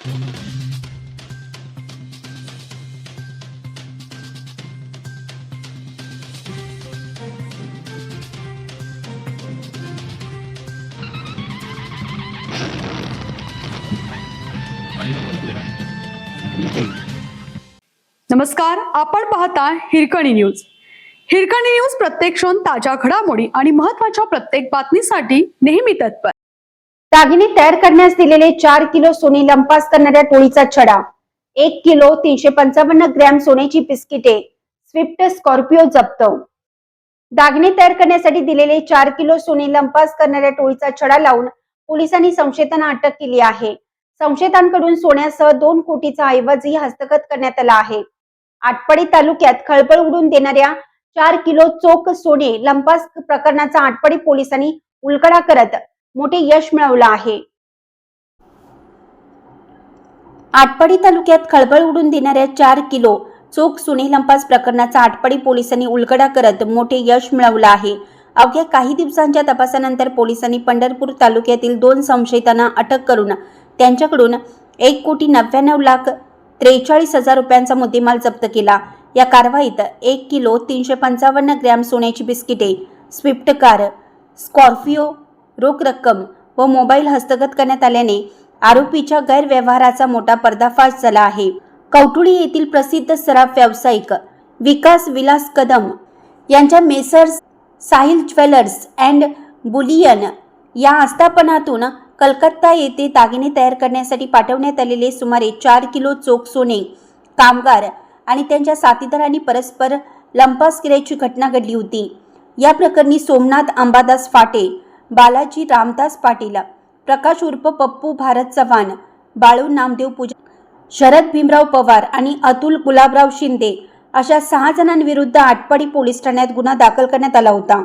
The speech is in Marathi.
नमस्कार, आपण पाहता हिरकणी न्यूज. हिरकणी न्यूज प्रत्येक क्षण ताज्या घडामोडी आणि महत्त्वाच्या प्रत्येक बातमीसाठी नेहमी तत्पर. दागिने तयार करण्यास दिलेले 4 किलो सोने लंपास करणाऱ्या टोळीचा छडा. 1 किलो 355 ग्रॅम सोन्याची बिस्किटे, स्विफ्ट स्कॉर्पिओ जप्त. दागिने तयार करण्यासाठी दिलेले 4 किलो सोने लंपास करणाऱ्या टोळीचा छडा लावून पोलिसांनी संशयितांना अटक केली आहे. संशयितांकडून सोन्यासह 2 कोटीचा ऐवजही हस्तगत करण्यात आला आहे. आटपाडी तालुक्यात खळबळ उडून देणाऱ्या 4 किलो चोख सोने लंपास प्रकरणाचा आटपाडी पोलिसांनी उलगडा करत मोठे यश मिळवलं आहे. आटपाडी तालुक्यात खळबळ उडून देणाऱ्या 4 किलो चोख सोने लंपास प्रकरणाचा आटपाडी पोलिसांनी उलगडा करत मोठे यश मिळवलं आहे. अवघ्या काही दिवसांच्या तपासानंतर पोलिसांनी पंढरपूर तालुक्यातील 2 संशयितांना अटक करून त्यांच्याकडून 1,99,43,000 रुपयांचा मुद्देमाल जप्त केला. या कारवाईत 1 किलो 355 ग्रॅम सोन्याची बिस्किटे, स्विफ्ट कार, स्कॉर्पिओ, रोख रक्कम व मोबाईल हस्तगत करण्यात आल्याने आरोपीच्या गैरव्यवहाराचा मोठा पर्दाफाश झाला आहे. कौटुळी येथील प्रसिद्ध सराफ व्यावसायिक विकास विलास कदम यांच्या messrs Sahil jewellers and Boolean या आस्थापनातून कलकत्ता येथे दागिने तयार करण्यासाठी पाठवण्यात आलेले सुमारे 4 किलो चोख सोने कामगार आणि त्यांच्या साथीदारांनी परस्पर लंपास केल्याची घटना घडली होती. या प्रकरणी सोमनाथ अंबादास फाटे, बालाजी रामदास पाटील, प्रकाश उर्फ पप्पू भारत चव्हाण, बाळू नामदेव पूजा, शरद भीमराव पवार आणि अतुल गुलाबराव शिंदे अशा 6 जणांविरुद्ध आटपाडी पोलीस ठाण्यात गुन्हा दाखल करण्यात आला होता.